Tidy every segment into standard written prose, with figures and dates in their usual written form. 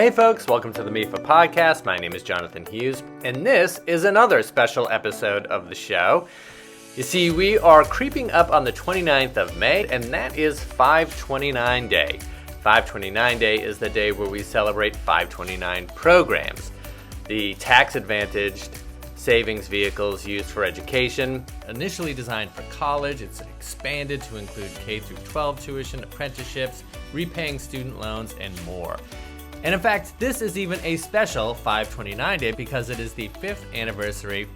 Hey folks, welcome to the MEFA podcast. My name is Jonathan Hughes, and this is another special episode of the show. You see, we are creeping up on the 29th of May, and that is 529 Day. 529 Day is the day where we celebrate 529 programs. The tax-advantaged savings vehicles used for education. Initially designed for college, it's expanded to include K-12 tuition, apprenticeships, repaying student loans, and more. And in fact, this is even a special 529 Day because it is the 5th anniversary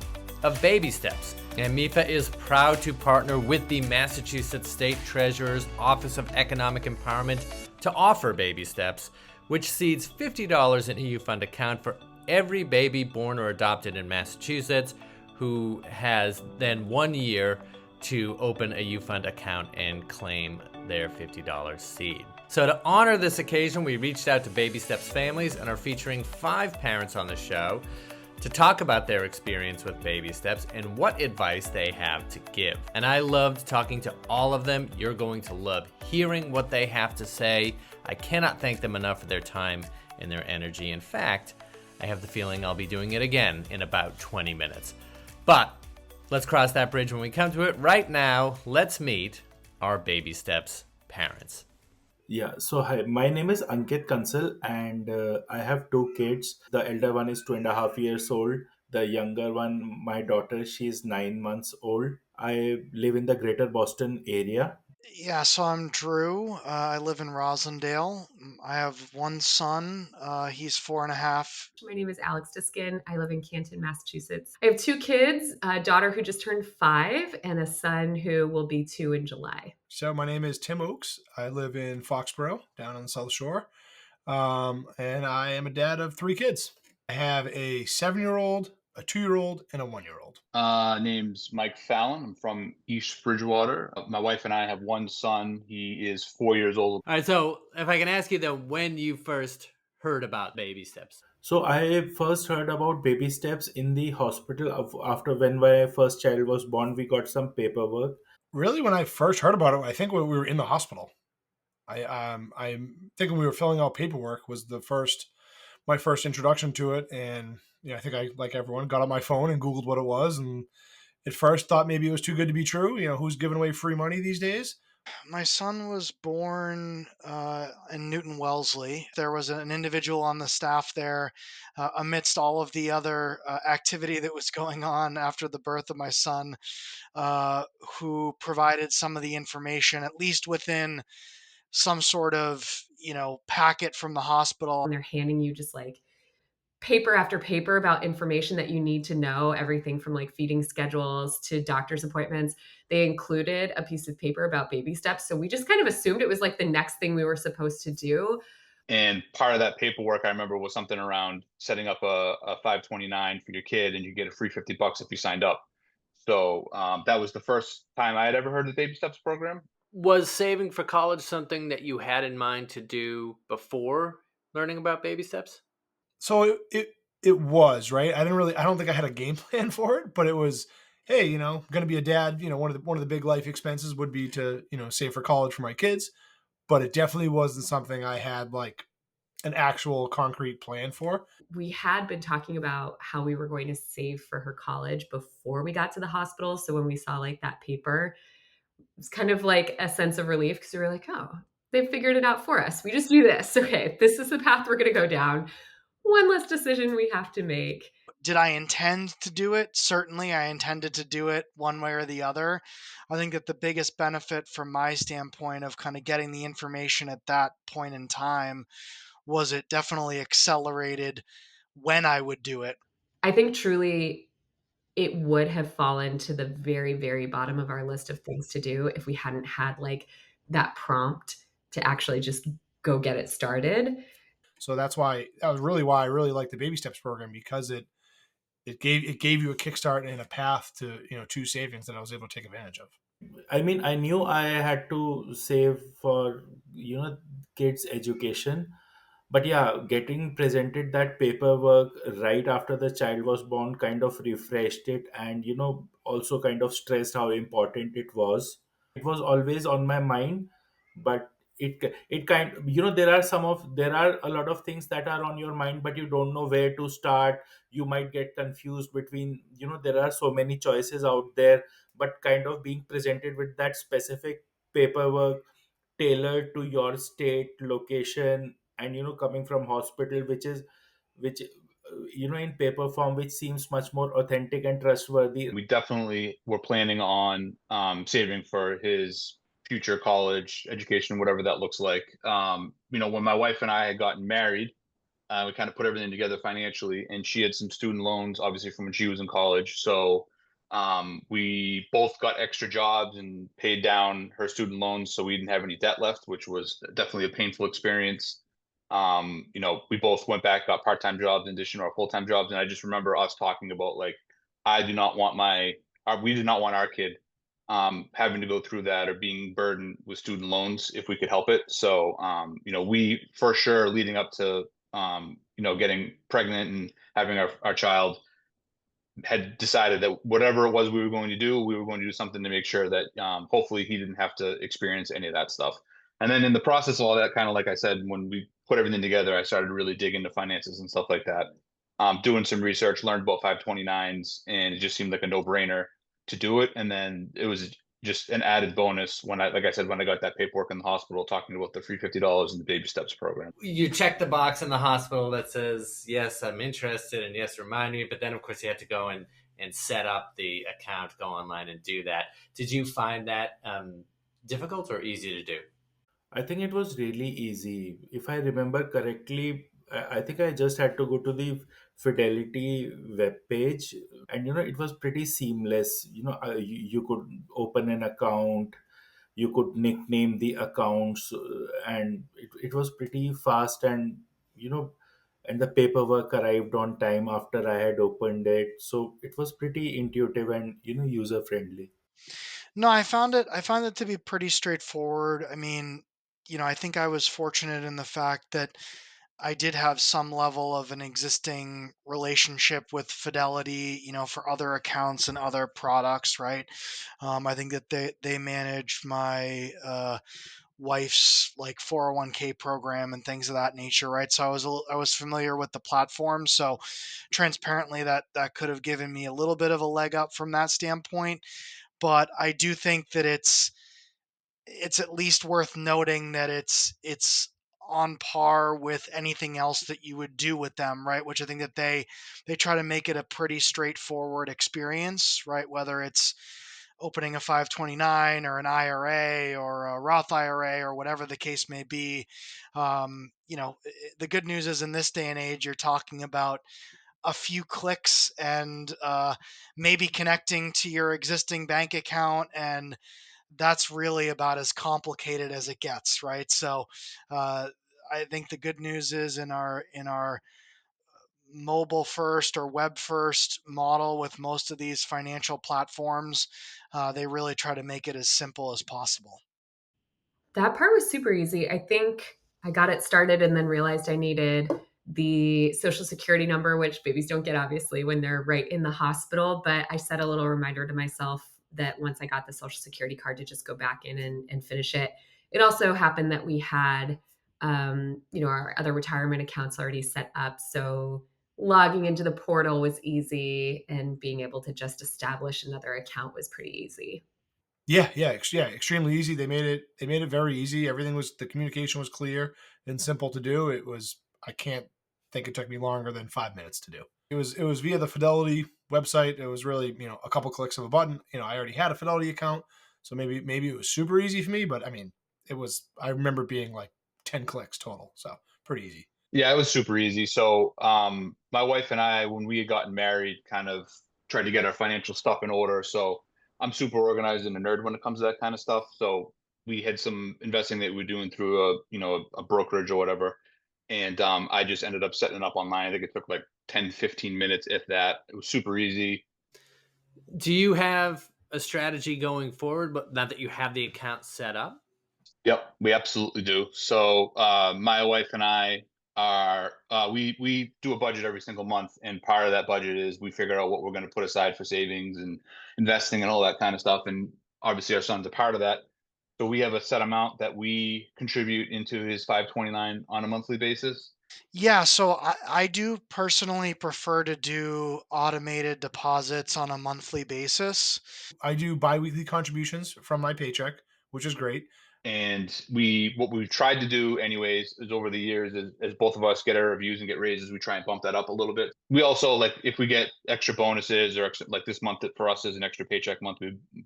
of BabySteps. And MEFA is proud to partner with the Massachusetts State Treasurer's Office of Economic Empowerment to offer BabySteps, which seeds $50 in a U.Fund account for every baby born or adopted in Massachusetts who has then 1 year to open a U.Fund account and claim their $50 seed. So to honor this occasion, we reached out to BabySteps Families and are featuring 5 parents on the show to talk about their experience with BabySteps and what advice they have to give. And I loved talking to all of them. You're going to love hearing what they have to say. I cannot thank them enough for their time and their energy. In fact, I have the feeling I'll be doing it again in about 20 minutes. But let's cross that bridge when we come to it. Right now, let's meet our BabySteps parents. Yeah, so hi, my name is Ankit Kansal, and I have 2 kids. The elder one is 2.5 years old. The younger one, my daughter, she is 9 months old. I live in the greater Boston area. Yeah, so I'm Drew. I live in Rosendale. I have one son. He's 4.5. My name is Alex Diskin. I live in Canton, Massachusetts. I have 2 kids, a daughter who just turned 5 and a son who will be 2 in July. So my name is Tim Oakes. I live in Foxborough, down on the South Shore. And I am a dad of 3 kids. I have a 7-year-old, a 2-year-old, and a 1-year-old. Name's Mike Fallon. I'm from East Bridgewater. My wife and I have one son. He is 4 years old. All right, so if I can ask you though, when you first heard about BabySteps? So I first heard about baby steps in the hospital after when my first child was born. We got some paperwork. Really, when I first heard about it, I think when we were in the hospital. I'm thinking we were filling out paperwork was my first introduction to it, and I think I, like everyone, got on my phone and Googled what it was, and at first thought maybe it was too good to be true. Who's giving away free money these days? My son was born in Newton Wellesley. There was an individual on the staff there, amidst all of the other activity that was going on after the birth of my son, who provided some of the information, at least within some sort of, packet from the hospital. And they're handing you just like paper after paper about information that you need to know, everything from like feeding schedules to doctor's appointments. They included a piece of paper about BabySteps. So we just kind of assumed it was like the next thing we were supposed to do. And part of that paperwork, I remember, was something around setting up a 529 for your kid, and you get a free $50 if you signed up. So that was the first time I had ever heard of the BabySteps program. Was saving for college something that you had in mind to do before learning about BabySteps? So it was, right. I don't think I had a game plan for it, but it was, hey, going to be a dad. One of the big life expenses would be to save for college for my kids, but it definitely wasn't something I had like an actual concrete plan for. We had been talking about how we were going to save for her college before we got to the hospital. So when we saw like that paper, it was kind of like a sense of relief because we were like, oh, they figured it out for us. We just do this. Okay, this is the path we're going to go down. One less decision we have to make. Did I intend to do it? Certainly, I intended to do it one way or the other. I think that the biggest benefit from my standpoint of kind of getting the information at that point in time was it definitely accelerated when I would do it. I think truly it would have fallen to the very, very bottom of our list of things to do if we hadn't had like that prompt to actually just go get it started. So that was really why I really liked the BabySteps program, because it gave you a kickstart and a path to savings that I was able to take advantage of. I mean, I knew I had to save for kids' education, but yeah, getting presented that paperwork right after the child was born kind of refreshed it, and also kind of stressed how important it was. It was always on my mind, but it kind, there are a lot of things that are on your mind, but you don't know where to start. You might get confused between, there are so many choices out there, but kind of being presented with that specific paperwork tailored to your state location, and coming from hospital, which in paper form, which seems much more authentic and trustworthy. We definitely were planning on saving for his future college education, whatever that looks like. When my wife and I had gotten married, we kind of put everything together financially, and she had some student loans, obviously from when she was in college. So we both got extra jobs and paid down her student loans, so we didn't have any debt left, which was definitely a painful experience. We both went back, got part-time jobs in addition to our full-time jobs, and I just remember us talking about like, I do not want we did not want our kid having to go through that or being burdened with student loans if we could help it. So, we for sure leading up to getting pregnant and having our child, had decided that whatever it was we were going to do, we were going to do something to make sure that hopefully he didn't have to experience any of that stuff. And then in the process of all that, kind of like I said, when we put everything together, I started to really dig into finances and stuff like that. Doing some research, learned about 529s, and it just seemed like a no-brainer to do it. And then it was just an added bonus when like I said, when I got that paperwork in the hospital talking about the free $50 in the Baby Steps program. You check the box in the hospital that says, yes, I'm interested, and yes, remind me. But then, of course, you have to go and set up the account, go online and do that. Did you find that difficult or easy to do? I think it was really easy. If I remember correctly, I think I just had to go to the Fidelity webpage, and it was pretty seamless. You could open an account, you could nickname the accounts, and it was pretty fast, and you know and the paperwork arrived on time after I had opened it, so it was pretty intuitive and user friendly. No, I found it to be pretty straightforward. I mean, I think I was fortunate in the fact that I did have some level of an existing relationship with Fidelity, for other accounts and other products, right? I think that they managed my wife's like 401k program and things of that nature, right? So I was familiar with the platform, so transparently that could have given me a little bit of a leg up from that standpoint. But I do think that it's at least worth noting that it's on par with anything else that you would do with them, right? Which I think that they try to make it a pretty straightforward experience, right? Whether it's opening a 529 or an IRA or a Roth IRA or whatever the case may be. The good news is in this day and age, you're talking about a few clicks and maybe connecting to your existing bank account, and that's really about as complicated as it gets, right? So uh, I think the good news is in our mobile first or web first model with most of these financial platforms, they really try to make it as simple as possible. That part was super easy. I think I got it started and then realized I needed the social security number, which babies don't get obviously when they're right in the hospital. But I set a little reminder to myself that once I got the social security card to just go back in and finish it. It also happened that we had, our other retirement accounts already set up. So logging into the portal was easy and being able to just establish another account was pretty easy. Yeah, extremely easy. They made it very easy. The communication was clear and simple to do. I can't think it took me longer than 5 minutes to do. It was via the Fidelity website. It was really, a couple clicks of a button. I already had a Fidelity account, so maybe it was super easy for me, but I mean, I remember being like 10 clicks total, so pretty easy. Yeah, it was super easy. So, my wife and I, when we had gotten married, kind of tried to get our financial stuff in order. So, I'm super organized and a nerd when it comes to that kind of stuff. So, we had some investing that we were doing through a brokerage or whatever. And I just ended up setting it up online. I think it took like 10, 15 minutes, if that. It was super easy. Do you have a strategy going forward, but now that you have the account set up? Yep, we absolutely do. So my wife and I are we do a budget every single month, and part of that budget is we figure out what we're going to put aside for savings and investing and all that kind of stuff. And obviously, our son's a part of that. So we have a set amount that we contribute into his 529 on a monthly basis. Yeah, so I do personally prefer to do automated deposits on a monthly basis. I do biweekly contributions from my paycheck, which is great. And what we've tried to do anyways is over the years, as both of us get our reviews and get raises, we try and bump that up a little bit. We also, like, if we get extra bonuses or extra, like this month for us is an extra paycheck month.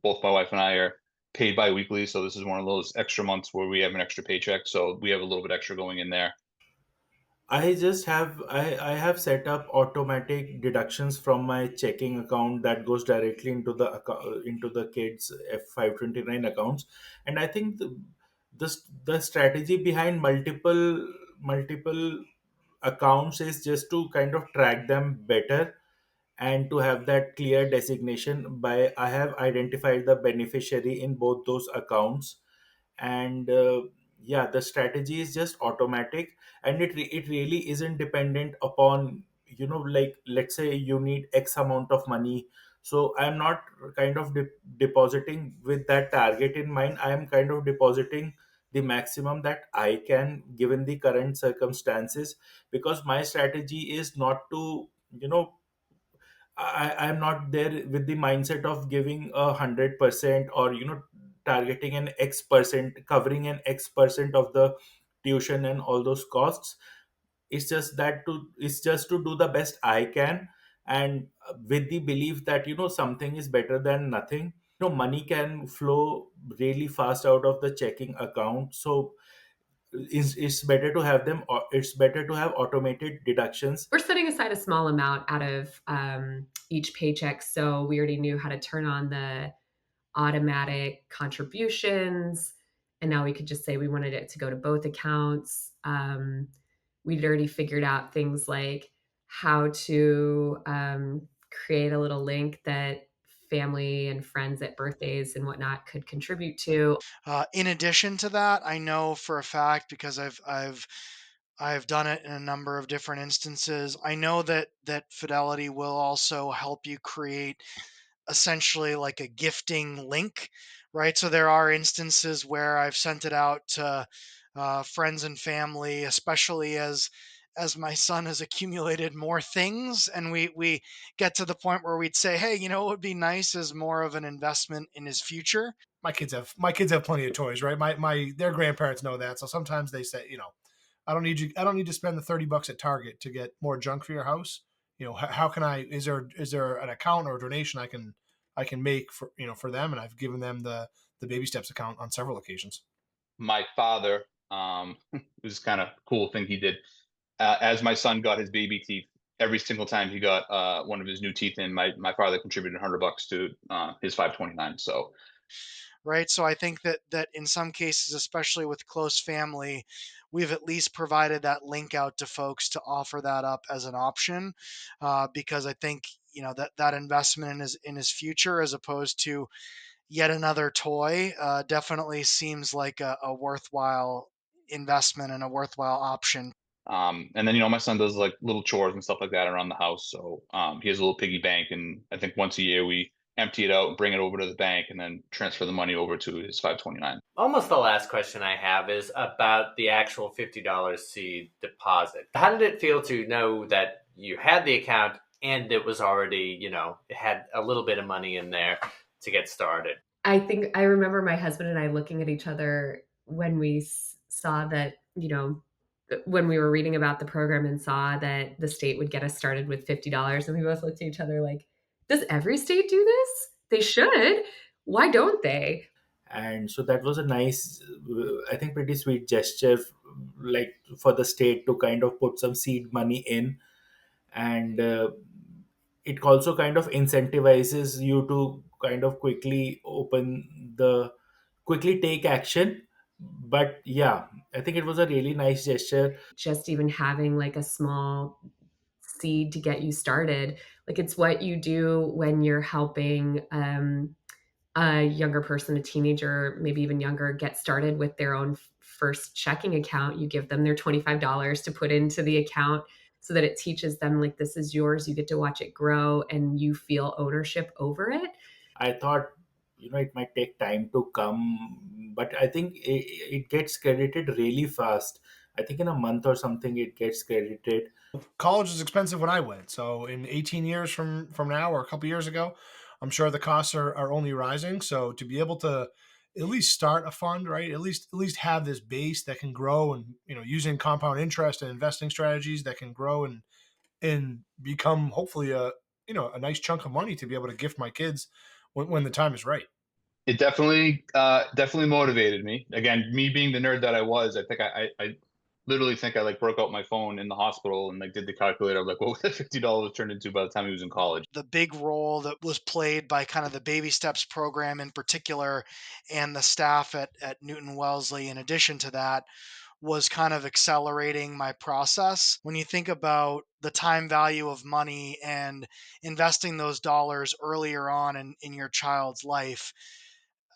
Both my wife and I are paid bi-weekly, so this is one of those extra months where we have an extra paycheck, so we have a little bit extra going in there. I have set up automatic deductions from my checking account that goes directly into the kids F529 accounts. And I think the strategy behind multiple accounts is just to kind of track them better and to have that clear designation. By I have identified the beneficiary in both those accounts. And yeah, the strategy is just automatic, and it really isn't dependent upon, like, let's say you need x amount of money. So I'm not kind of depositing with that target in mind. I am kind of depositing the maximum that I can, given the current circumstances, because my strategy is not to, I'm not there with the mindset of giving 100%, or targeting an X%, covering an X% of the tuition and all those costs. It's just to do the best I can, and with the belief that something is better than nothing. Money can flow really fast out of the checking account, so it's better to have them, or it's better to have automated deductions. We're setting aside a small amount out of each paycheck. So we already knew how to turn on the automatic contributions. And now we could just say we wanted it to go to both accounts. We'd already figured out things like how to create a little link that family and friends at birthdays and whatnot could contribute to. In addition to that, I know for a fact, because I've done it in a number of different instances. I know that Fidelity will also help you create essentially like a gifting link, right? So there are instances where I've sent it out to friends and family, especially as my son has accumulated more things, and we get to the point where we'd say, hey, what would be nice is more of an investment in his future. My kids have plenty of toys, right? My their grandparents know that, so sometimes they say, I don't need to spend the $30 at Target to get more junk for your house. How can I? Is there an account or a donation I can make for them? And I've given them the Baby Steps account on several occasions. My father, it was kind of cool thing he did. As my son got his baby teeth, every single time he got one of his new teeth in, my father contributed $100 to his 529. So Right, so I think that in some cases, especially with close family, we've at least provided that link out to folks to offer that up as an option, because I think that investment in his future, as opposed to yet another toy, definitely seems like a worthwhile investment and a worthwhile option. and then my son does like little chores and stuff like that around the house. So he has a little piggy bank, and I think once a year we empty it out, bring it over to the bank, and then transfer the money over to his 529. Almost the last question I have is about the actual $50 seed deposit. How did it feel to know that you had the account and it was already, it had a little bit of money in there to get started? I think I remember my husband and I looking at each other when we saw that, when we were reading about the program and saw that the state would get us started with $50. And we both looked at each other like, does every state do this? They should. Why don't they? And so that was a nice, I think, pretty sweet gesture, like, for the state to kind of put some seed money in. And it also kind of incentivizes you to kind of quickly take action. But yeah, I think it was a really nice gesture. Just even having like a small seed to get you started. Like, it's what you do when you're helping a younger person, a teenager, maybe even younger, get started with their own first checking account. You give them their $25 to put into the account so that it teaches them, like, this is yours. You get to watch it grow and you feel ownership over it. I thought it might take time to come, but I think it gets credited really fast. I think in a month or something it gets credited. College is expensive when I went. So in 18 years from now or a couple years ago, I'm sure the costs are only rising. So to be able to at least start a fund, right? At least have this base that can grow, and using compound interest and investing strategies that can grow and become hopefully a nice chunk of money to be able to gift my kids when the time is right. It definitely motivated me. Again, me being the nerd that I was, I think I literally think I like broke out my phone in the hospital and like did the calculator of like what would that $50 turned into by the time he was in college. The big role that was played by kind of the Baby Steps program in particular and the staff at Newton Wellesley, in addition to that, was kind of accelerating my process. When you think about the time value of money and investing those dollars earlier on in your child's life,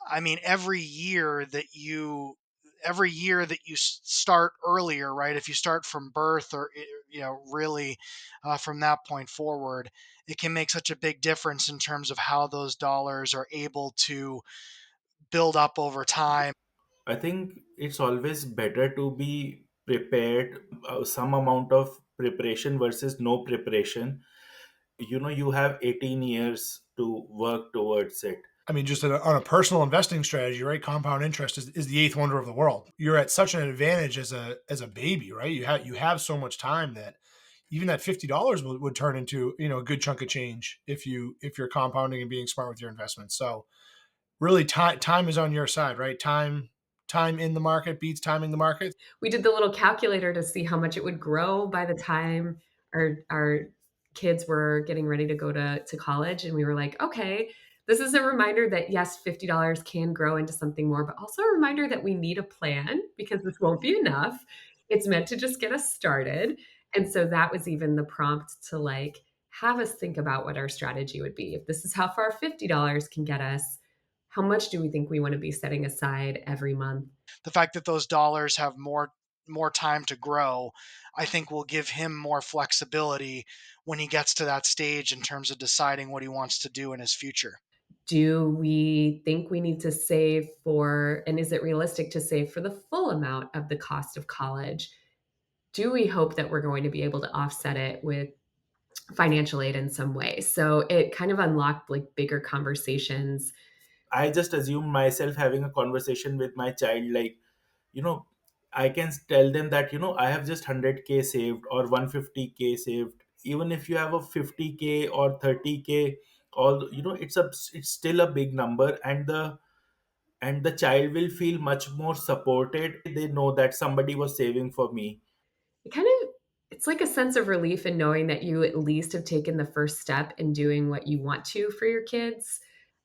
I mean, every year that you start earlier, right? If you start from birth or really from that point forward, it can make such a big difference in terms of how those dollars are able to build up over time. I think it's always better to be prepared, some amount of preparation versus no preparation. You have 18 years to work towards it. I mean, just on a personal investing strategy, right? Compound interest is the eighth wonder of the world. You're at such an advantage as a baby, right? You have so much time that even that $50 would turn into a good chunk of change if you're compounding and being smart with your investments. So really, time is on your side, right? Time in the market beats timing the market. We did the little calculator to see how much it would grow by the time our kids were getting ready to go to college. And we were like, okay, this is a reminder that yes, $50 can grow into something more, but also a reminder that we need a plan because this won't be enough. It's meant to just get us started. And so that was even the prompt to like have us think about what our strategy would be. If this is how far $50 can get us, how much do we think we want to be setting aside every month? The fact that those dollars have more time to grow, I think will give him more flexibility when he gets to that stage in terms of deciding what he wants to do in his future. Do we think we need to save for, and is it realistic to save for the full amount of the cost of college? Do we hope that we're going to be able to offset it with financial aid in some way? So it kind of unlocked like bigger conversations. I just assume myself having a conversation with my child, like, you know, I can tell them that, I have just 100K saved or 150K saved. Even if you have a 50K or 30K, it's still a big number, and the child will feel much more supported. They know that somebody was saving for me. It kind of, it's like a sense of relief in knowing that you at least have taken the first step in doing what you want to for your kids.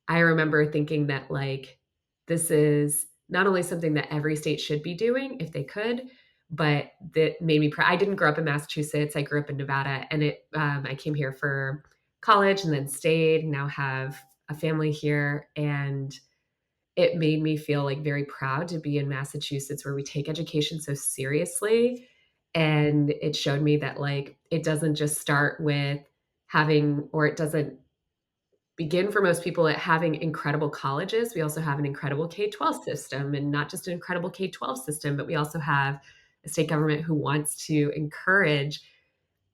I remember thinking that like this is not only something that every state should be doing if they could, but that made me I didn't grow up in Massachusetts. I grew up in Nevada, and I came here for college and then stayed. Now have a family here, and it made me feel like very proud to be in Massachusetts where we take education so seriously. And it showed me that like it doesn't just start with having, or it doesn't begin for most people at having incredible colleges. We also have an incredible K-12 system, and not just an incredible K-12 system, but we also have a state government who wants to encourage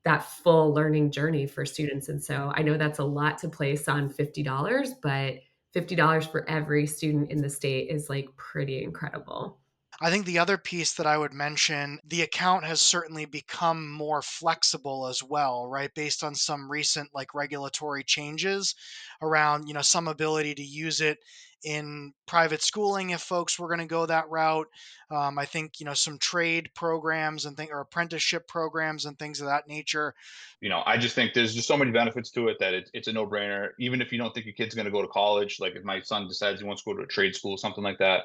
that full learning journey for students. And so I know that's a lot to place on $50, but $50 for every student in the state is like pretty incredible. I think the other piece that I would mention, the account has certainly become more flexible as well, right? Based on some recent like regulatory changes around, some ability to use it in private schooling if folks were going to go that route. I think, some trade programs and things or apprenticeship programs and things of that nature. I just think there's just so many benefits to it that it's a no brainer. Even if you don't think your kid's going to go to college, like if my son decides he wants to go to a trade school, something like that,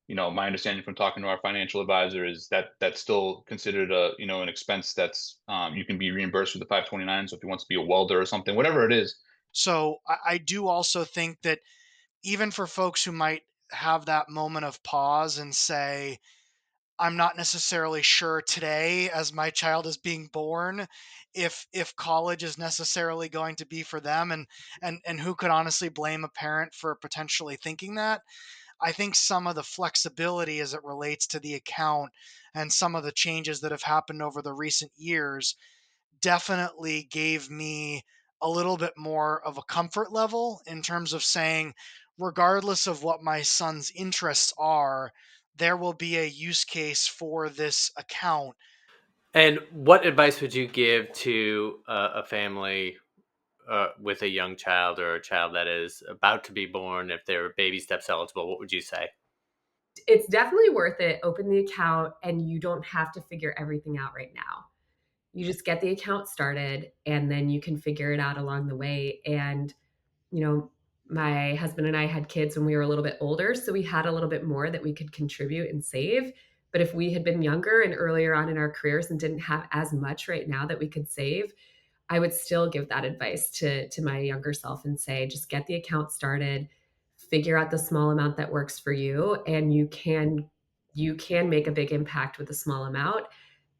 my understanding from talking to our financial advisor is that that's still considered an expense that's you can be reimbursed with the 529. So if he wants to be a welder or something, whatever it is. So I do also think that even for folks who might have that moment of pause and say, I'm not necessarily sure today, as my child is being born, if college is necessarily going to be for them, and who could honestly blame a parent for potentially thinking that. I think some of the flexibility as it relates to the account and some of the changes that have happened over the recent years definitely gave me a little bit more of a comfort level in terms of saying, regardless of what my son's interests are, there will be a use case for this account. And what advice would you give to a family with a young child or a child that is about to be born if they're baby steps eligible? What would you say? It's definitely worth it. Open the account and you don't have to figure everything out right now. You just get the account started and then you can figure it out along the way. And, my husband and I had kids when we were a little bit older, so we had a little bit more that we could contribute and save. But if we had been younger and earlier on in our careers and didn't have as much right now that we could save, I would still give that advice to my younger self and say, just get the account started, figure out the small amount that works for you, and you can make a big impact with a small amount.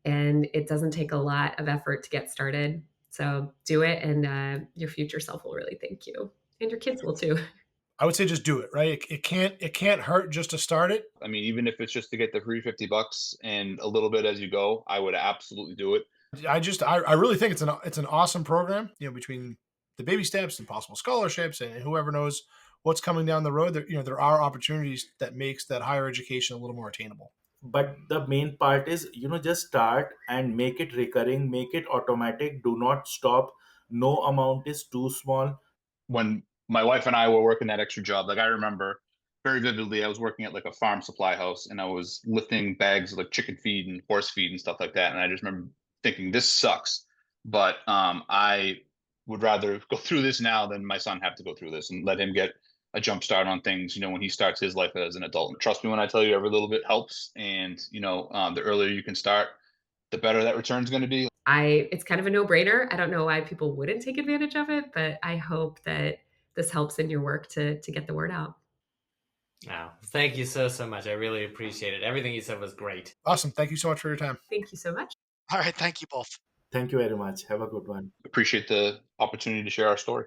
And it doesn't take a lot of effort to get started. So do it, and your future self will really thank you, and your kids will too. I would say just do it, right? It can't hurt just to start it. I mean, even if it's just to get the free $50 and a little bit as you go, I would absolutely do it. I really think it's an awesome program, between the baby steps and possible scholarships and whoever knows what's coming down the road. There are opportunities that makes that higher education a little more attainable. But the main part is, just start and make it recurring, make it automatic. Do not stop. No amount is too small. When my wife and I were working that extra job, like I remember very vividly, I was working at like a farm supply house and I was lifting bags of like chicken feed and horse feed and stuff like that. And I just remember thinking, this sucks. But I would rather go through this now than my son have to go through this and let him get a jump start on things, when he starts his life as an adult. And trust me when I tell you, every little bit helps. And, the earlier you can start, the better that return's going to be. It's kind of a no-brainer. I don't know why people wouldn't take advantage of it, but I hope that this helps in your work to get the word out. Wow. Thank you so much. I really appreciate it. Everything you said was great. Awesome. Thank you so much for your time. Thank you so much. All right, thank you both. Thank you very much. Have a good one. Appreciate the opportunity to share our story.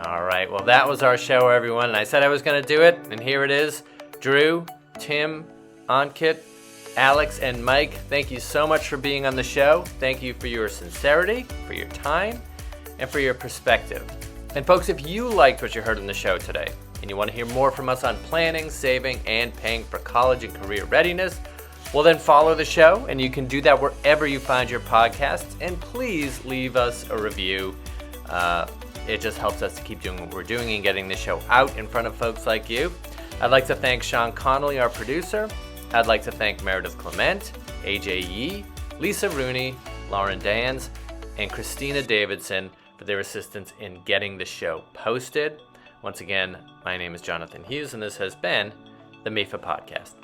All right. Well, that was our show, everyone. And I said I was going to do it, and here it is. Drew, Tim, Ankit, Alex, and Mike, thank you so much for being on the show. Thank you for your sincerity, for your time, and for your perspective. And folks, if you liked what you heard on the show today, and you want to hear more from us on planning, saving, and paying for college and career readiness, well then follow the show, and you can do that wherever you find your podcasts. And please leave us a review. It just helps us to keep doing what we're doing and getting the show out in front of folks like you. I'd like to thank Sean Connolly, our producer. I'd like to thank Meredith Clement, AJ Yee, Lisa Rooney, Lauren Dans, and Christina Davidson for their assistance in getting the show posted. Once again, my name is Jonathan Hughes, and this has been the MEFA Podcast.